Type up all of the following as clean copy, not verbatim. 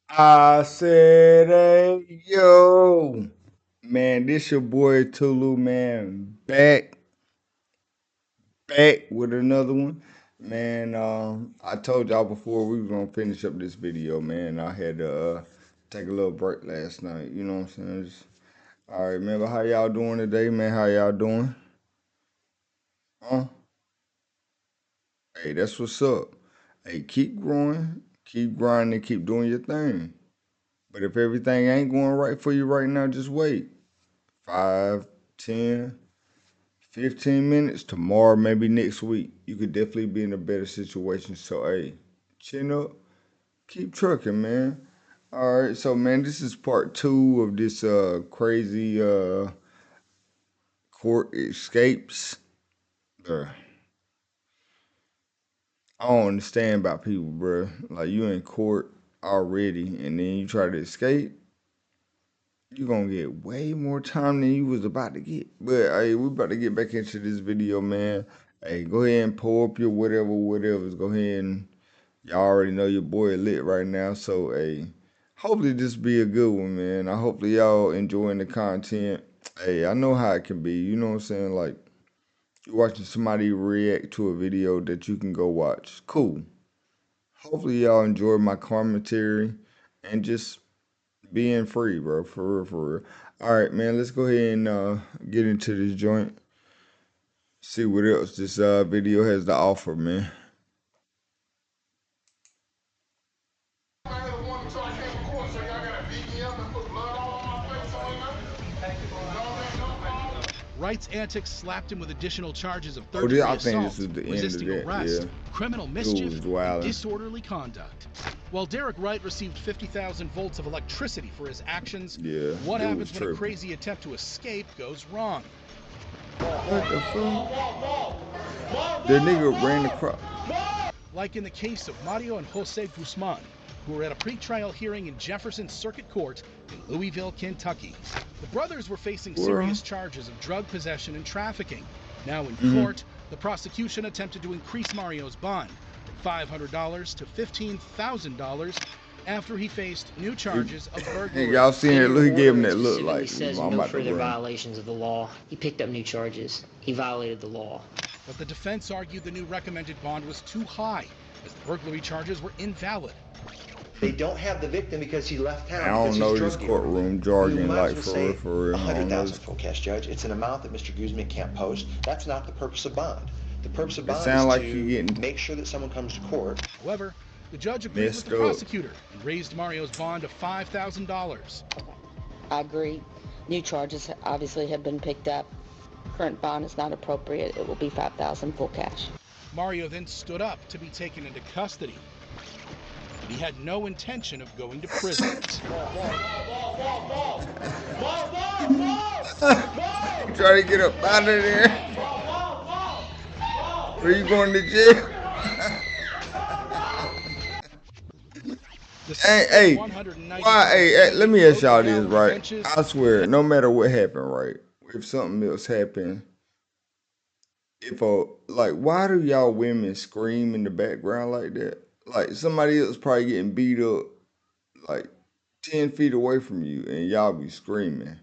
I said, hey, yo, man, this your boy Tulu, man, back with another one. Man, I told y'all before we was gonna finish up this video, man. I had to take a little break last night, you know what I'm saying? All right, remember how y'all doing today, man? How y'all doing? Huh? Hey, that's what's up. Hey, keep growing, keep grinding, keep doing your thing. But if everything ain't going right for you right now, just wait. 5, 10, 15 minutes tomorrow, maybe next week. You could definitely be in a better situation. So, hey, chin up, keep trucking, man. All right, so man, this is part two of this crazy court escapes. Uh, I don't understand about people, bro. Like you in court already, and then you try to escape. You're gonna get way more time than you was about to get. But hey, we about to get back into this video, man. Hey, go ahead and pull up your whatever's. Go ahead and y'all already know your boy lit right now. So hey, hopefully this be a good one, man. I hopefully y'all enjoying the content. Hey, I know how it can be. You know what I'm saying? Like you watching somebody react to a video that you can go watch. Cool. Hopefully y'all enjoy my commentary and just being free, bro. For real, for real. All right, man. Let's go ahead and get into this joint. See what else this video has to offer, man. Wright's antics slapped him with additional charges of Oh, this, third-degree I think this assault, is the end of resisting that. arrest, Yeah, criminal dude mischief, was and wilding. disorderly conduct. While Derek Wright received 50,000 volts of electricity for his actions, Yeah, what dude happens was when a tripping. crazy attempt to escape goes wrong? What the fuck? The nigga ran across. Like in the case of Mario and Jose Guzman, who were at a pretrial hearing in Jefferson Circuit Court in Louisville, Kentucky. The brothers were facing serious charges of drug possession and trafficking. Now in court, the prosecution attempted to increase Mario's bond from $500 to $15,000 after he faced new charges of burglary. Y'all seen it? Look, he gave him that look Specifically like says I'm no about to further run. violations of the law. He picked up new charges. He violated the law. But the defense argued the new recommended bond was too high, as the burglary charges were invalid. They don't have the victim because he left town. I don't know this courtroom jargon, like for real. 100,000 full cash, Judge. It's an amount that Mr. Guzman can't post. That's not the purpose of bond. The purpose of It bond sound is like to he getting make sure that someone comes to court. However, the judge agreed with messed the up. prosecutor and raised Mario's bond to $5,000. I agree. New charges obviously have been picked up. Current bond is not appropriate. It will be $5,000 full cash. Mario then stood up to be taken into custody. But he had no intention of going to prison. Try to get up out of there. Where you going to jail? Hey, why? Hey, let me ask y'all this, right? I swear, no matter what happened, right? If something else happened, why do y'all women scream in the background like that? Like somebody else probably getting beat up, like 10 feet away from you, and y'all be screaming,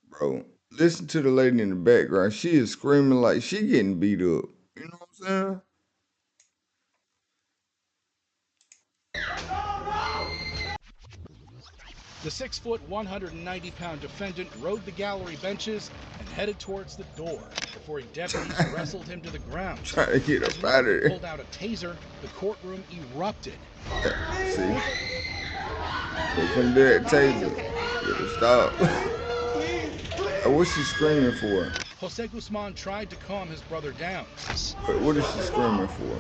bro. Listen to the lady in the background. She is screaming like she getting beat up. You know what I'm saying? The 6-foot, 190-pound defendant rode the gallery benches and headed towards the door before deputies wrestled him to the ground. Trying to get As up one out of of them there. pulled out a taser, the courtroom erupted. See? They finna do that taser. Yeah, stop. What's she screaming for? Jose Guzman tried to calm his brother down. What is she screaming for?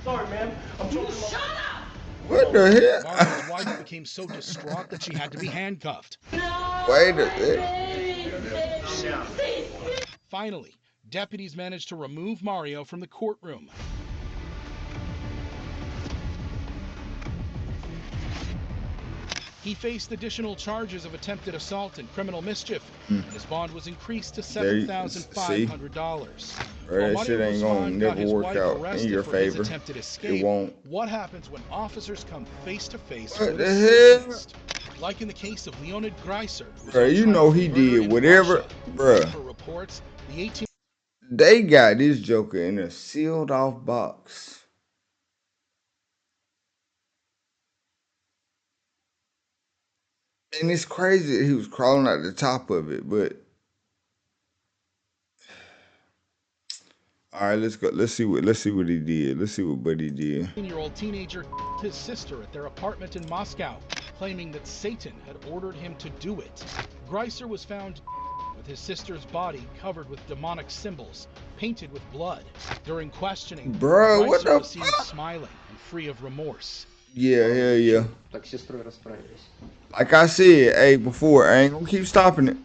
Sorry, ma'am. I'm joking. Shut up! What the hell? Mario's wife became so distraught that she had to be handcuffed. Wait a second. Finally, deputies managed to remove Mario from the courtroom. He faced additional charges of attempted assault and criminal mischief, and his bond was increased to $7,500. Bro, that shit Mario ain't gonna Guzman got never his work wife out in arrested your for his favor. attempted It escape. won't. What happens when officers come face to face What with the a hell? Satanist? Like in the case of Leonid Greiser, who's Bro, on you trial know for he murder did in whatever. Russia. Bro, As per reports, the 18 they got this Joker in a sealed off box. And it's crazy that he was crawling out the top of it, but all right, let's go. Let's see what he did. Let's see what Buddy did. 18-year-old teenager killed his sister at their apartment in Moscow, claiming that Satan had ordered him to do it. Greiser was found with his sister's body covered with demonic symbols, painted with blood. During questioning, Bro, what Greiser the was seen fuck? smiling and free of remorse. Yeah, hell yeah. Так с сестрой расправились. Like I said, hey, before, I ain't gonna keep stopping it.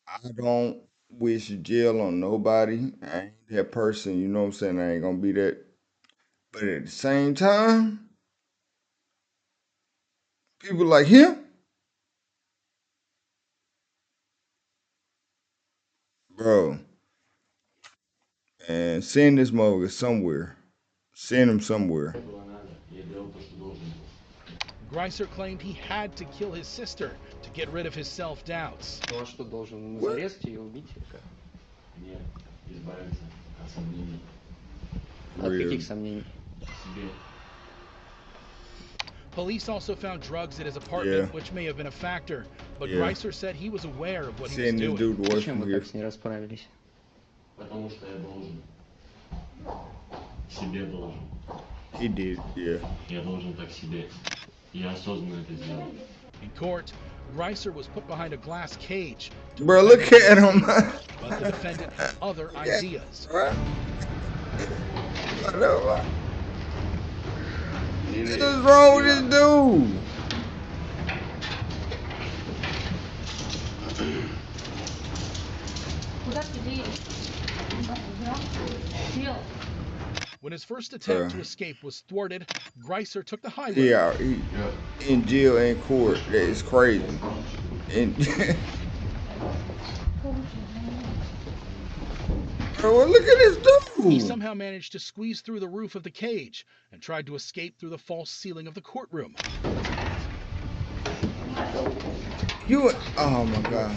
I don't wish jail on nobody. I ain't that person, you know what I'm saying? I ain't gonna be that. But at the same time, people like him, bro, and send this motherfucker somewhere. Send him somewhere. Greiser claimed he had to kill his sister to get rid of his self-doubts. Ну а что должен? What? Зарезать ее, убить? Или как? Нет, избавиться от сомнений. От Real. каких сомнений? Себе. Police also found drugs at his apartment, Yeah. which may have been a factor, but Yeah. Greiser said he was aware of what he was Send this doing. dude away Зачем from вы here. так с ней расправились? Потому что я должен. Себе должен. He did, yeah. Я должен так себе. Я осознанно это сделал. In court, Greiser was put behind a glass cage. to Bro, prevent look at him. But the defendant had other ideas. Bro. What is wrong with this dude? When his first attempt to escape was thwarted, Greiser took the high road. Yeah, he in jail and court. That is crazy. And bro, look at this He dude. somehow managed to squeeze through the roof of the cage and tried to escape through the false ceiling of the courtroom. You, oh my God.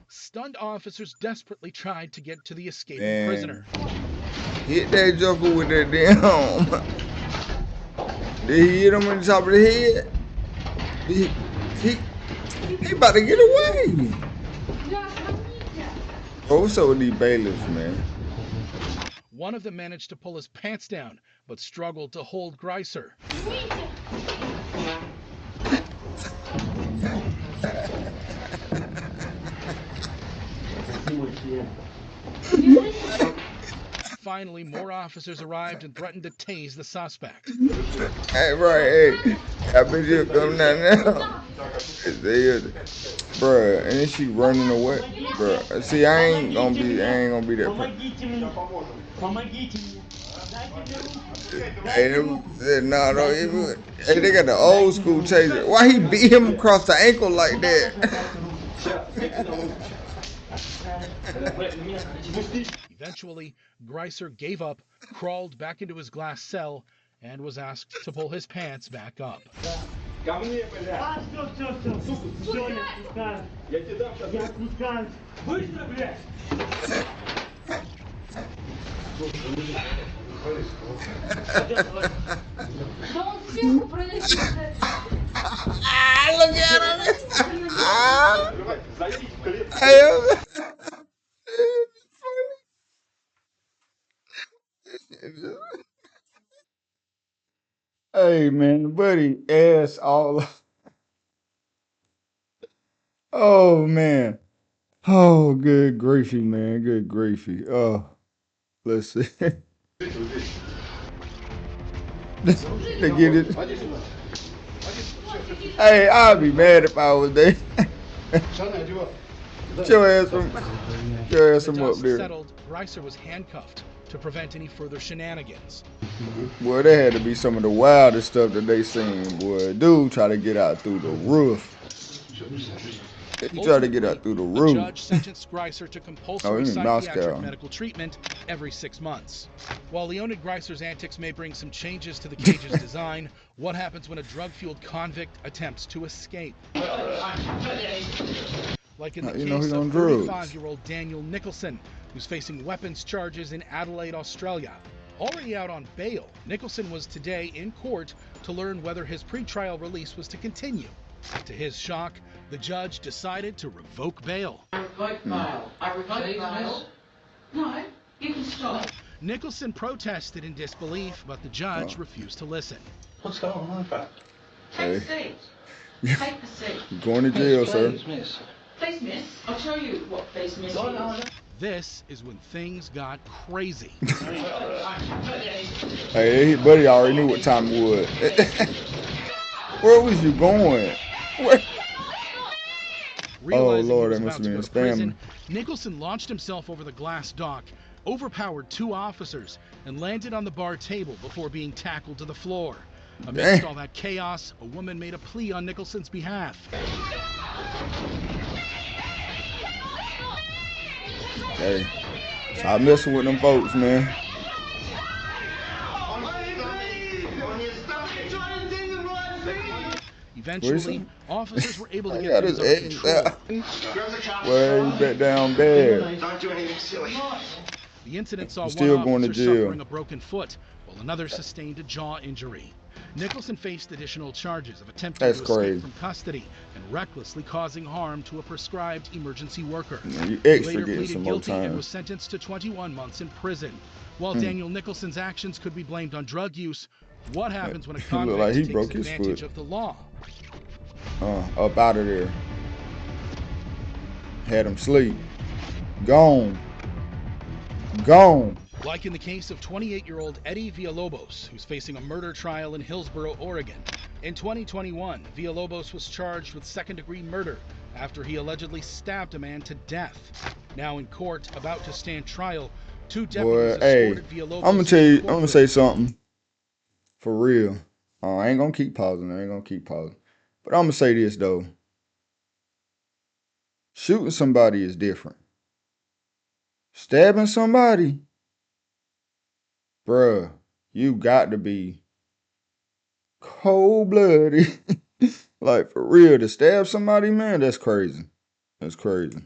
Stunned officers desperately tried to get to the escaping Man. prisoner. Hit that Joker with that damn. Did he hit him in the top of the head? He about to get away. Bro, what's up with these bailiffs, man? One of them managed to pull his pants down, but struggled to hold Greiser. Finally, more officers arrived and threatened to tase the suspect. Hey, right, hey. I bet you come down now. Bruh, and then she running away. Bruh, see, I ain't gonna be that person. Помогите мне. Помогите мне. Дайте мне руку. Hey, them, no, no, hey, they got the old school taser. Why he beat him across the ankle like that? Eventually, Greiser gave up, crawled back into his glass cell, and was asked to pull his pants back up. А, все. Все, я спускаюсь. Я спускаюсь. Быстро, блядь. Look at him. Hey, hey, man, buddy, ass all. Oh man. Oh, good griefy, man. Good griefy. Oh, let's see. They get it. Hey, I'd be mad if I was there. Get your ass from The up dust there. settled, Greiser was handcuffed to prevent any further shenanigans. Boy, that had to be some of the wildest stuff that they seen, boy. Dude try to get out through the roof. He tried to get out through the roof. A judge sentenced Greiser to compulsory psychiatric medical treatment every 6 months. While Leonid Greiser's antics may bring some changes to the cage's design, what happens when a drug-fueled convict attempts to escape? Like in the case of 35-year-old Daniel Nicholson, who's facing weapons charges in Adelaide, Australia. Already out on bail, Nicholson was today in court to learn whether his pretrial release was to continue. To his shock, the judge decided to revoke bail. I revoke bail. I revoke bail. No, you can stop. Nicholson protested in disbelief, but the judge refused to listen. What's going on with that? Take a seat. Take the seat. You're going to jail, sir. Miss. Please, miss. I'll tell you what please, miss is. This is when things got crazy. Hey, buddy already knew what time it was. Where was you going? Where? Realizing Lord, he was that must about have to been go to spam. prison, Nicholson launched himself over the glass dock, overpowered 2 officers, and landed on the bar table before being tackled to the floor. Amidst all that chaos, a woman made a plea on Nicholson's behalf. Hey, stop messing with them folks, man. Eventually, officers were able to I get got things his under eggs control. out. Well, you bet down bad. Don't do anything silly. The incident saw He's one still going to officer jail. suffering a broken foot, while another sustained a jaw injury. Nicholson faced additional charges of attempting That's to crazy. escape from custody and recklessly causing harm to a prescribed emergency worker. Man, you He extra later getting pleaded some more guilty and time. was sentenced to 21 months in prison. While Daniel Nicholson's actions could be blamed on drug use, what happens when a He looked convict like he takes broke his advantage foot. of the law? Up out of there. Had him sleep. Gone. Gone. Like in the case of 28-year-old Eddie Villalobos, who's facing a murder trial in Hillsboro, Oregon. In 2021, Villalobos was charged with second-degree murder after he allegedly stabbed a man to death. Now in court, about to stand trial, 2 deputies Boy, hey, escorted Villalobos. I'm gonna tell you, I'm gonna say something. For real. I ain't gonna keep pausing. But I'm gonna say this though. Shooting somebody is different. Stabbing somebody, bruh, you got to be cold-blooded. Like, for real, to stab somebody, man, that's crazy. That's crazy.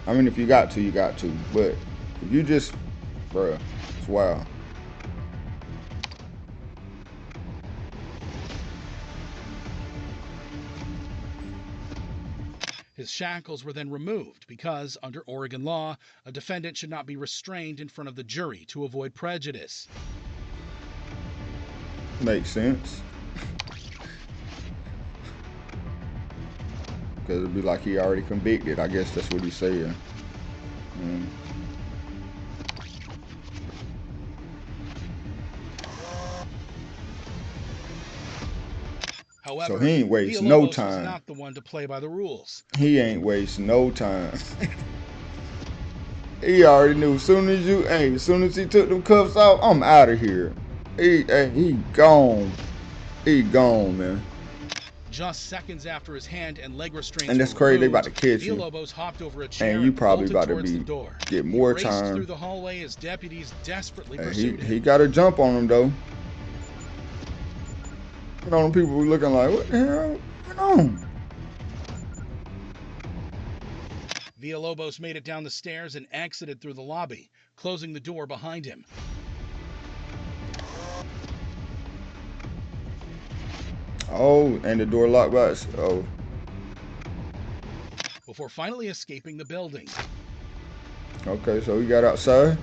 I mean, if you got to, you got to. But if you just, bruh, it's wild. His shackles were then removed because, under Oregon law, a defendant should not be restrained in front of the jury to avoid prejudice. Makes sense. Because it'd be like he already convicted. I guess that's what he's saying. However, So he ain't wasting no Villalobos was time. not the one to play by the rules. He ain't wasting no time. He already knew as soon as he took them cuffs off, I'm out of here. He gone. He gone, man. Just seconds after his hand and leg restraints And that's were crazy, they removed, about to catch you. Villalobos hopped over a chair And you probably bolted about to towards be the door. get more Raced time. through the hallway as deputies desperately And pursued he him. got a jump on him though. You know, them people were looking like, what the hell going on? Villalobos made it down the stairs and exited through the lobby, closing the door behind him. Oh, and the door locked by us. Oh, Before finally escaping the building. okay, so he got outside.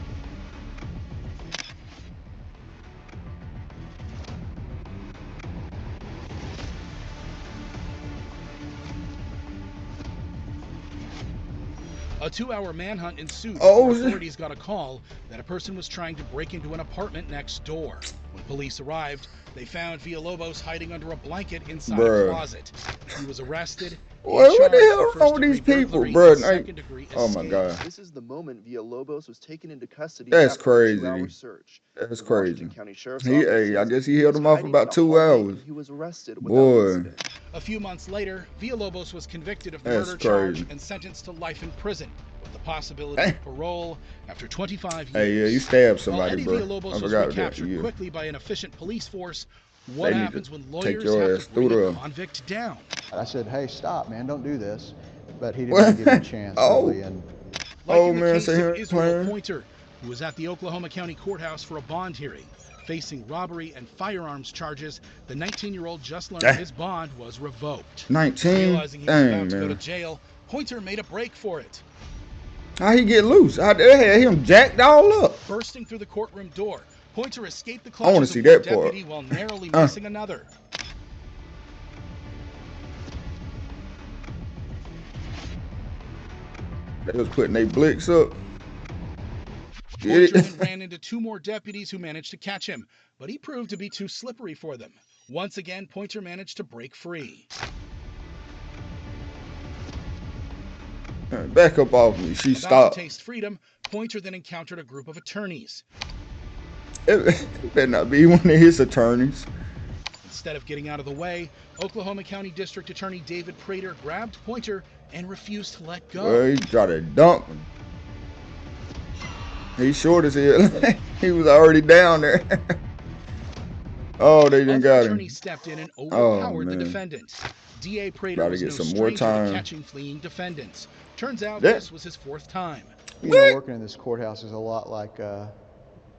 A 2-hour manhunt ensued Oh, before authorities got a call that a person was trying to break into an apartment next door. When police arrived, they found Villalobos hiding under a blanket inside a Bruh. closet. He was arrested What the hell charged wrong with with these first-degree people, burglary bro? and second-degree Oh my escape. God, This is the moment Villalobos was taken into custody that's after a crazy. 2-hour search. That's The crazy. Washington County Sheriff's He, Office hey, I says guess he he held was him off for hiding in about a 2 hallway hours. and he was arrested without Boy, incident. A few months later, Villalobos was convicted of the that's murder charge crazy. and sentenced to life in prison, with the possibility of parole after 25 years. Hey, yeah, you stabbed While somebody, Eddie bro. Villalobos I was forgot that. recaptured Yeah, quickly by an efficient police force, they what need happens to when take lawyers your have ass to bring through a the. convict down? I said, hey, stop, man, don't do this. But he didn't want to give me a chance, Oh, really. And Like oh in the man, case so of here Israel playing Pointer, who was at the Oklahoma County Courthouse for a bond hearing. Facing robbery and firearms charges, the 19-year-old just learned his bond was revoked. 19. Realizing he was Dang, about to go to man. jail, Pointer made a break for it. How he get loose? How they had him jacked all up? Bursting through the courtroom door, Pointer escaped the I want to clutches see of one that part. deputy while narrowly missing another. They was putting their blicks up. Pointer then ran into two more deputies who managed to catch him, but he proved to be too slippery for them. Once again, Pointer managed to break free. Back up off me. She About stopped. to taste freedom, Pointer then encountered a group of attorneys. It better not be one of his attorneys. Instead of getting out of the way, Oklahoma County District Attorney David Prater grabbed Pointer and refused to let go. Well, he tried to dump him. He's short as hell. He was already down there. Oh, they didn't Other got him. attorneys stepped in and overpowered the man. defendant. D.A. Prater Gotta was get no some more stranger to time. catching fleeing defendants. Turns out That- this was his fourth time. you know, working in this courthouse is a lot like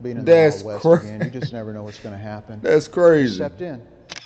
being in the That's Wild West cra- again. You just never know what's going to happen. That's Just crazy. stepped in.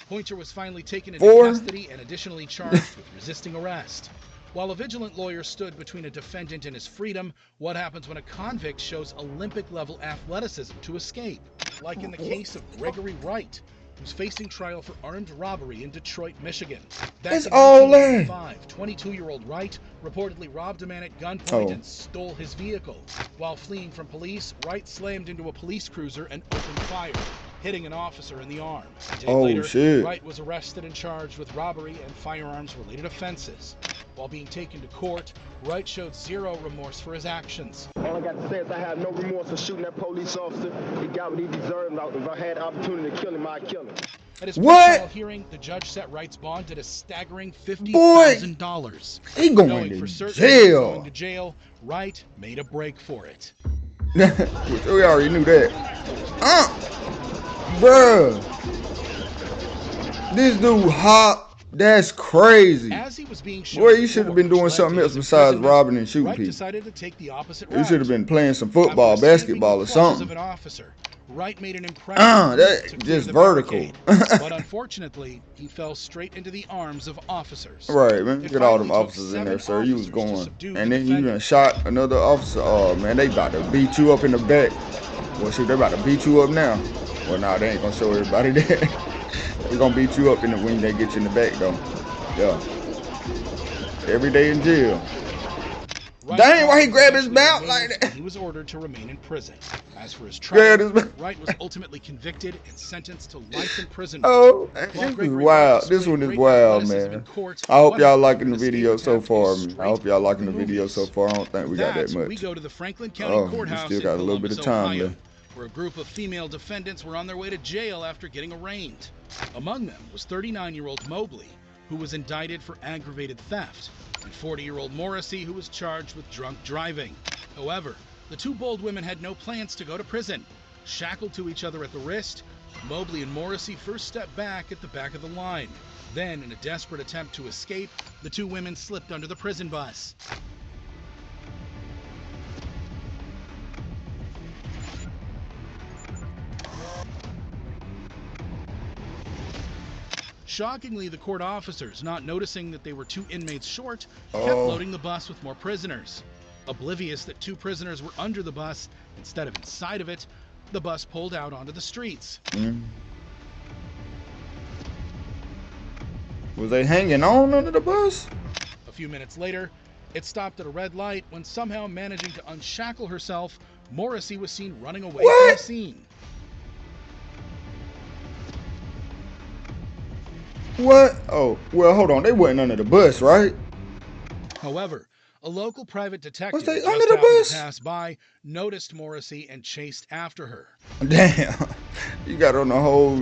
Pointer was finally taken into Four. custody and additionally charged with resisting arrest. While a vigilant lawyer stood between a defendant and his freedom, what happens when a convict shows Olympic-level athleticism to escape? Like in the case of Gregory Wright, who's facing trial for armed robbery in Detroit, Michigan. Back It's in all that. 1995, 22-year-old Wright reportedly robbed a man at gunpoint Oh. and stole his vehicle. While fleeing from police, Wright slammed into a police cruiser and opened fire, hitting an officer in the arm. A day Oh, later, shit. Wright was arrested and charged with robbery and firearms-related offenses. While being taken to court, Wright showed zero remorse for his actions. All I got to say is I have no remorse for shooting that police officer. He got what he deserved. If I had the opportunity to kill him, I'd kill him. At his What? pre-trial hearing, the judge set Wright's bond at a staggering $50,000. He going Knowing to for certain he was jail. going to jail, Wright made a break for it. Which we already knew that. Bruh. This dude hot. That's crazy. As he was being shown Boy, you the should have court, been doing which led something to else his besides imprisonment, robbing and shooting Wright people. decided to take the opposite You route. should have been playing some football, After escaping basketball, the or clutches something. Of an officer, Wright made an impressive That leap to clear just the vertical. barricade, but unfortunately, he fell straight into the arms of officers. Right, man. It Look at all them finally took officers in there, 7 sir. You was officers to going. subdue And the then you done defendant. shot another officer. Oh, man, they about to beat you up in the back. Well, shoot, they about to beat you up now. Well, nah, they ain't gonna show everybody that. They gonna beat you up in the when they get you in the back, though. Yeah. Every day in jail. Wright's Dang, why he bond grabbed his eventually belt removed, like that? and he was ordered to remain in prison. As for his Grabbed trial, his belt. Wright was ultimately convicted and sentenced to life imprisonment. Oh, While this is Gregory wild. Wright This one displayed is great wild, athleticism in man. court, I hope what y'all happens liking when the an escape video so attempt far. is I straight hope y'all liking out the of video so movies? far. I don't think we got that We much. go to the Franklin County Oh, we Courthouse still in got a little Columbus, bit of time Ohio, left. where a group of female defendants were on their way to jail after getting arraigned. Among them was 39-year-old Mobley, who was indicted for aggravated theft, and 40-year-old Morrissey, who was charged with drunk driving. However, the two bold women had no plans to go to prison. Shackled to each other at the wrist, Mobley and Morrissey first stepped back at the back of the line. Then, in a desperate attempt to escape, the two women slipped under the prison bus. Shockingly, the court officers, not noticing that they were 2 inmates short, kept loading the bus with more prisoners. Oblivious that 2 prisoners were under the bus instead of inside of it, the bus pulled out onto the streets. Was they hanging on under the bus? A few minutes later, it stopped at a red light when, somehow managing to unshackle herself, Morrissey was seen running away from the scene. What? Oh, well, hold on. They wasn't under the bus, right? However, a local private detective they just under the happened bus? to pass by, noticed Morrissey, and chased after her. Damn, you got on the whole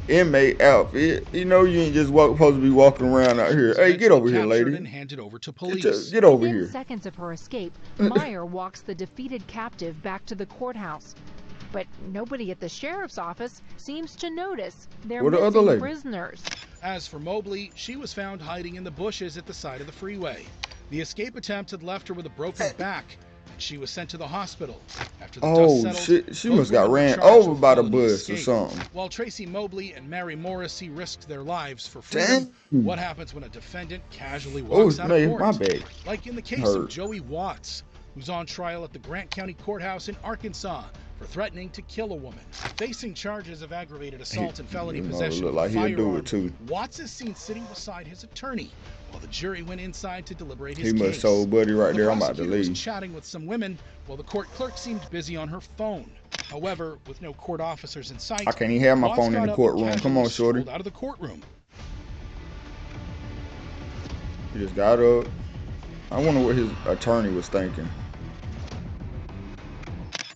inmate outfit. You know you ain't just supposed to be walking around out here. Hey, get over here, lady. And handed over to police. Get over Within here. seconds of her escape, Meyer walks the defeated captive back to the courthouse. But nobody at the sheriff's office seems to notice they're Where the other missing lady? prisoners. As for Mobley, she was found hiding in the bushes at the side of the freeway. The escape attempt had left her with a broken back, and she was sent to the hospital. After the dust settled, shit, she both must got women were ran charged over with by the felony bus or escape. something. While Tracy Mobley and Mary Morrissey risked their lives for freedom, Damn. what happens when a defendant casually walks out man, of court? my bad. Like in the case of Joey Watts, who's on trial at the Grant County Courthouse in Arkansas for threatening to kill a woman. Facing charges of aggravated assault and felony possession of a firearm, Watts is seen sitting beside his attorney while the jury went inside to deliberate his case. He must told Buddy right there, I'm about to The prosecutor leave. was chatting with some women while the court clerk seemed busy on her phone. However, with no court officers in sight, I can't even have my Watts phone in got the up courtroom. and Come on, casually shorty. strolled out of the courtroom. He just got up. I wonder what his attorney was thinking.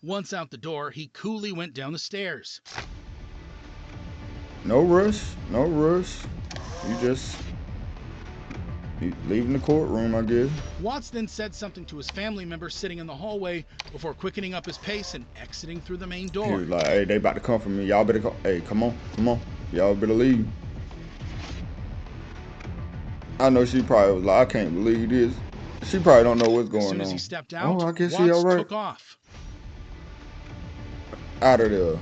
Once out the door, he coolly went down the stairs. No rush, no rush. You leaving the courtroom, I guess. Watts then said something to his family member sitting in the hallway before quickening up his pace and exiting through the main door. He was like, hey, they about to come for me. Y'all better go. Hey, come on. Y'all better leave. I know she probably was like, I can't believe this. She probably don't know what's going on. As soon as he stepped out, I guess Watts she all right. took off. Out of there.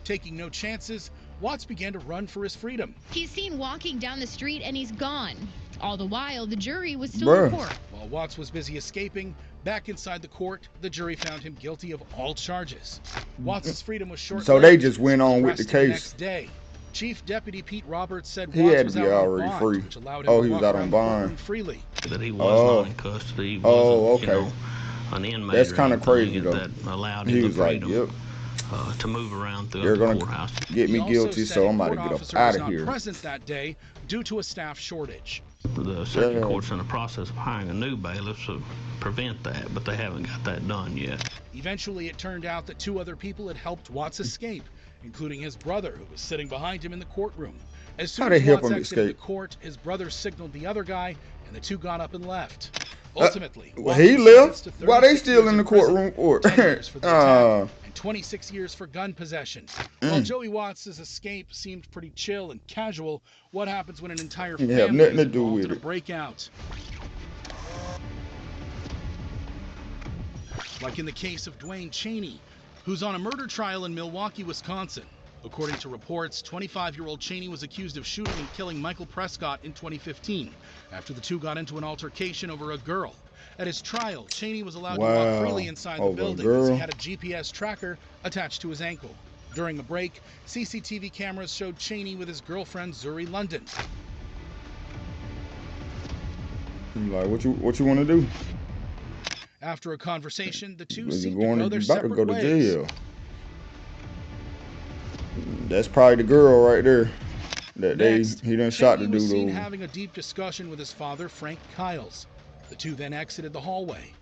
Taking no chances, Watts began to run for his freedom. He's seen walking down the street and he's gone. All the while, the jury was still in court. While Watts was busy escaping, back inside the court, the jury found him guilty of all charges. Watts' freedom was short-lived. So they just went on with the case. The next day, Chief Deputy Pete Roberts said he Watts had was to be out already on bond, free. which allowed him to He was walk out around on the courtroom bond. freely. That he was not in custody. He wasn't, okay. An inmate. That's kind of crazy though. That allowed him he the was like, freedom, yep. To move around through They're the gonna courthouse. get me guilty, so I'm about to get up out of here. Present that day due to a staff shortage. The circuit court's in the process of hiring a new bailiff to prevent that, but they haven't got that done yet. Eventually, it turned out that 2 other people had helped Watts escape, including his brother, who was sitting behind him in the courtroom. As soon as Watts exited the court, his brother signaled the other guy, and the 2 got up and left. Ultimately, he left? Why they still in the courtroom for? 10 years for the attack, and 26 years for gun possession. While Joey Watts' escape seemed pretty chill and casual, what happens when an entire family have nothing is to do involved with in a it. breakout? Like in the case of Dwayne Cheney, who's on a murder trial in Milwaukee, Wisconsin. According to reports, 25-year-old Cheney was accused of shooting and killing Michael Prescott in 2015 after the 2 got into an altercation over a girl. At his trial, Cheney was allowed to walk freely inside the building as he had a GPS tracker attached to his ankle. During a break, CCTV cameras showed Cheney with his girlfriend Zuri London. He's like, what you want to do? After a conversation, the 2 You seemed to go their separate about to go to ways. jail. That's probably the girl right there. That Next, he done shot the Cheney was dude seen over. having a deep discussion with his father, Frank Kiles. The 2 then exited the hallway.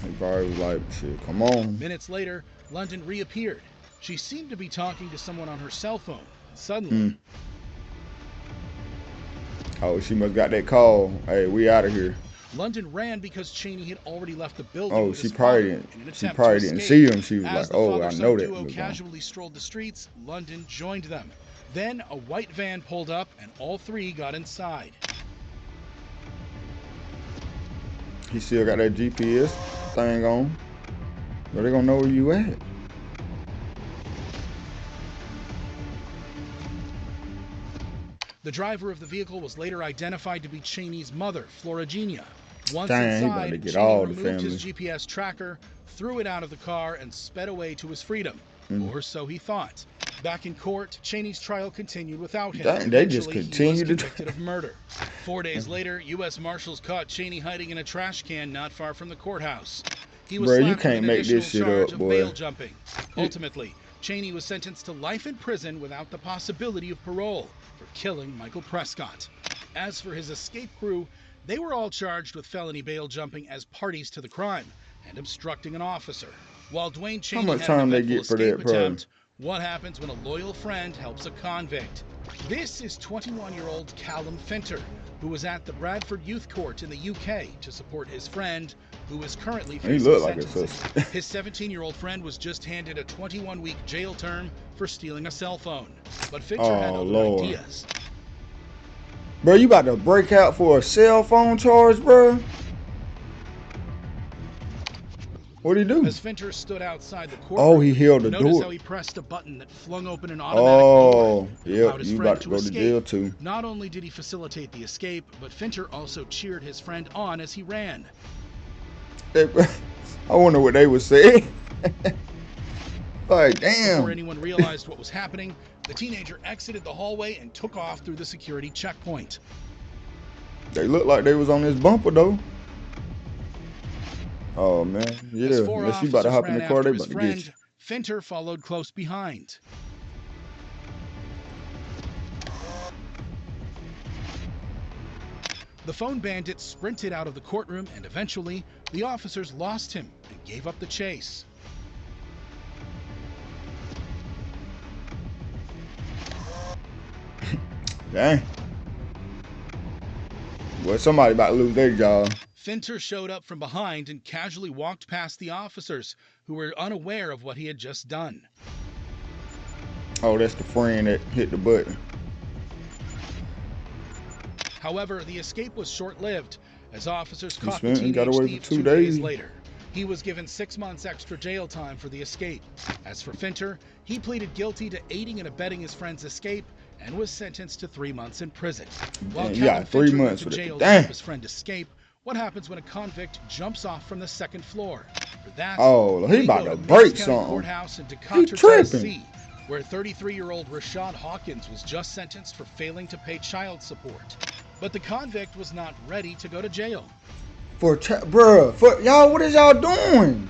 He probably was like, shit, come on. Minutes later, London reappeared. She seemed to be talking to someone on her cell phone. Suddenly, Oh, she must got that call. Hey, we out of here. London ran because Cheney had already left the building. Oh, with she his probably father didn't. in an She attempt probably to didn't escape. see him. She was As like, the oh, I father-son know that. duo was casually strolled the streets, London joined them. Then a white van pulled up, and all 3 got inside. He still got that GPS thing on. But they gonna know where you at. The driver of the vehicle was later identified to be Cheney's mother, Florigenia. Once Dang, he about to inside, get Cheney all the removed his family. GPS tracker, threw it out of the car, and sped away to his freedom. Or so he thought. Back in court, Cheney's trial continued without him. Dang, they just Eventually, continued he to was convicted of murder. 4 days later, U.S. Marshals caught Cheney hiding in a trash can not far from the courthouse. He was Bruh, you slapped with can't an make additional this shit charge up, of boy. bail jumping. Ultimately, Cheney was sentenced to life in prison without the possibility of parole for killing Michael Prescott. As for his escape crew, they were all charged with felony bail jumping as parties to the crime and obstructing an officer. While Dwayne Cheney much had time an they eventful get for escape that, bro? attempt, what happens when a loyal friend helps a convict? This is 21-year-old Callum Finter, who was at the Bradford Youth Court in the UK to support his friend, who is currently He facing looked like a sentencing. suspect. His 17-year-old friend was just handed a 21-week jail term for stealing a cell phone. But Finter had Oh, other Lord. ideas. Bro, you about to break out for a cell phone charge, bro? What'd he do? As Finter stood outside the courtroom, Oh, he held the notice door. how he pressed a button that flung open an automatic Oh, door and yep, allowed his you friend about to go to escape. jail too. Not only did he facilitate the escape, but Finter also cheered his friend on as he ran. I wonder what they would say. Like, Before damn. anyone realized what was happening, the teenager exited the hallway and took off through the security checkpoint. They looked like they was on this bumper though. Oh man, yeah. As four Unless you about to officers hop in ran the car, after they his about to get you. friend, Finter followed close behind. The phone bandit sprinted out of the courtroom, and eventually, the officers lost him and gave up the chase. Dang. Well, somebody about to lose their job. Finter showed up from behind and casually walked past the officers, who were unaware of what he had just done. Oh, that's the friend that hit the button. However, the escape was short-lived, as officers He caught the spent and got teenage away thief for 2 2 days days. later. He was given 6 months extra jail time for the escape. As for Finter, he pleaded guilty to aiding and abetting his friend's escape and was sentenced to 3 months in prison. While Damn, Callum you got 3 Finter went months to for jail that. to help Damn. his friend escape, what happens when a convict jumps off from the 2nd floor? For that, Oh, he we about go to Meigs break County something. Courthouse in He Decatur, tripping. Tennessee, where 33-year-old Rashad Hawkins was just sentenced for failing to pay child support. But the convict was not ready to go to jail. Bruh, for y'all, what is y'all doing?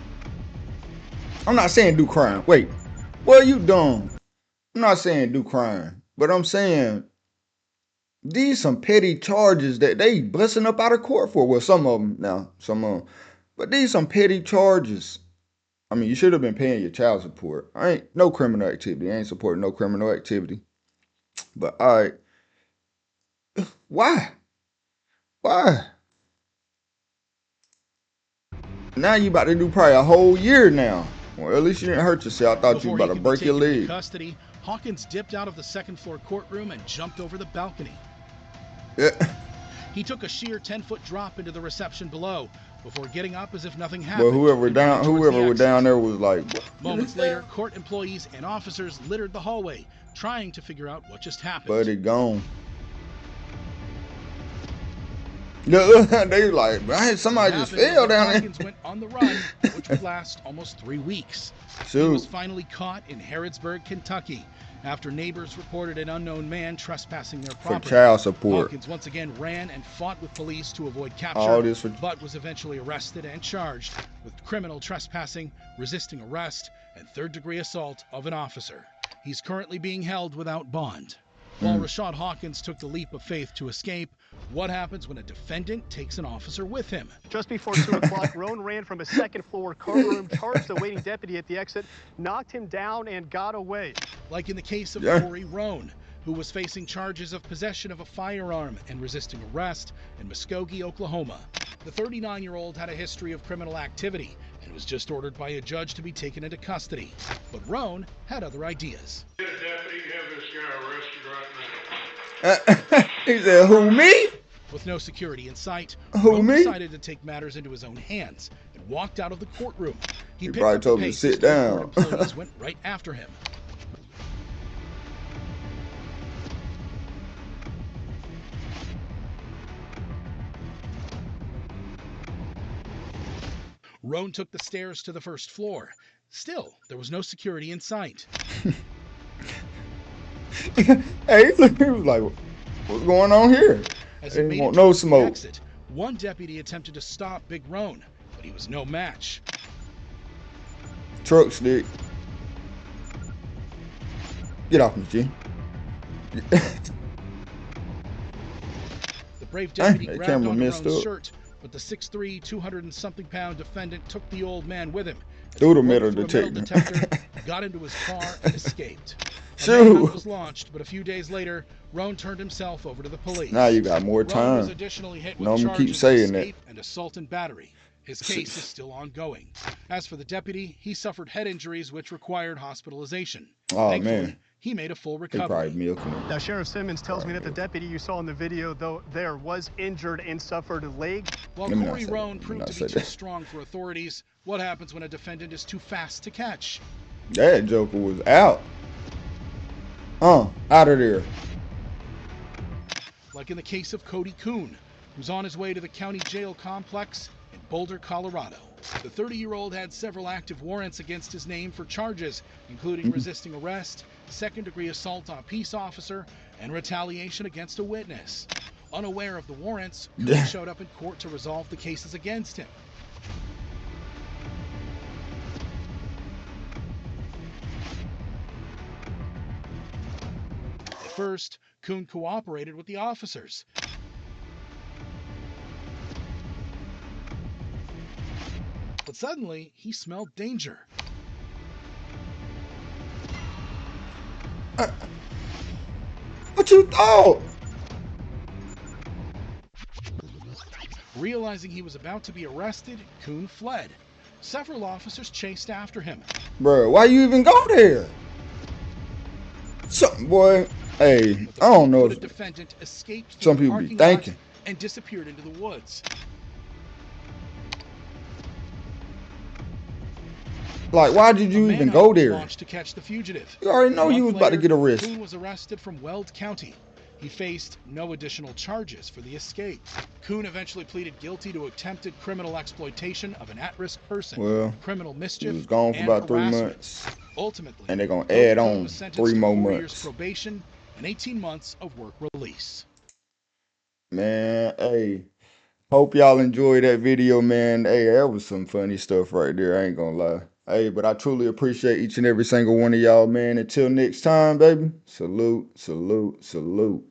I'm not saying do crime. Wait, what are you doing? I'm not saying do crime, but I'm saying these some petty charges that they busting up out of court for. Well, some of them now, some of them, but these some petty charges. I mean, you should have been paying your child support. I ain't no criminal activity. I ain't supporting no criminal activity. But all right, why? Now you about to do probably a whole year now. Well, at least you didn't hurt yourself. I thought you Before was he about to could be break your taken into leg. custody, Hawkins dipped out of the 2nd floor courtroom and jumped over the balcony. Yeah. He took a sheer 10-foot drop into the reception below before getting up as if nothing But happened. whoever and running towards the was down exit. there was like, what? Moments later, court employees and officers littered the hallway, trying to figure out what just happened. Buddy gone. They like, man, somebody just fell down there. Hawkins went on the run, which would last almost 3 weeks. He was finally caught in Harrodsburg, Kentucky, after neighbors reported an unknown man trespassing their property. For child support. Hawkins once again ran and fought with police to avoid All capture, this for- but was eventually arrested and charged with criminal trespassing, resisting arrest, and third-degree assault of an officer. He's currently being held without bond. While Rashad Hawkins took the leap of faith to escape, what happens when a defendant takes an officer with him? Just before 2 o'clock, Roan ran from a 2nd floor courtroom, charged a waiting deputy at the exit, knocked him down, and got away. Like in the case of Yeah. Corey Roan, who was facing charges of possession of a firearm and resisting arrest in Muskogee, Oklahoma. The 39-year-old had a history of criminal activity and was just ordered by a judge to be taken into custody. But Roan had other ideas. Get a deputy, have this guy arrested right now. He said, who, me? With no security in sight, Who, Roan me? decided to take matters into his own hands and walked out of the courtroom. He picked probably up the told me to pace sit as the down. court employees went right after him. Roan took the stairs to the 1st floor. Still, there was no security in sight. Hey, he was like, what's going on here? As They he made want it no towards the smoke. exit, one deputy attempted to stop Big Roan, but he was no match. Truck stick. Get off me, G. brave deputy that grabbed camera onto messed Roan's up. shirt, but the 6'3", 200-and-something pound defendant took the old man with him. Through the Broke metal through a detector. got into his car, and escaped. A Shoot. manhunt was launched, but a few days later, Roan turned himself over to the police. Now you got more Roan was time. additionally hit No, with I'm keep charges of saying that. escape and assault and battery. His case is still ongoing. As for the deputy, he suffered head injuries which required hospitalization. Oh, Thankfully, man. he made a full They recovery. probably milking him. Now, Sheriff Simmons tells me that the deputy you saw in the video, though, there was injured and suffered a leg. While Let me not Corey say that. Roan Let me proved not to say be too that. strong for authorities, what happens when a defendant is too fast to catch? That joker was out. Out of there. Like in the case of Cody Kuhn, who's on his way to the county jail complex in Boulder, Colorado. The 30-year-old had several active warrants against his name for charges, including resisting arrest, second-degree assault on a peace officer, and retaliation against a witness. Unaware of the warrants, Kuhn showed up in court to resolve the cases against him. At first, Kuhn cooperated with the officers. But suddenly, he smelled danger. What you thought? Realizing he was about to be arrested, Kuhn fled. Several officers chased after him. Bro, why you even go there? Something, boy. Hey, I don't know. The defendant escaped through Some the people be parking lot thinking. and disappeared into the woods. Like, why did you even go there? Launched to catch the fugitive. You already know you was about to get arrested. Kuhn was arrested from Weld County. He faced no additional charges for the escape. Kuhn eventually pleaded guilty to attempted criminal exploitation of an at-risk person, Well, criminal mischief, he was gone for and about 3 harassment. months. Ultimately, And they're going to add Kuhn on was sentenced 3 to more 4 years months. probation and 18 months of work release. Man, hey. Hope y'all enjoyed that video, man. Hey, that was some funny stuff right there. I ain't gonna lie. Hey, but I truly appreciate each and every single one of y'all, man. Until next time, baby. Salute, salute, salute.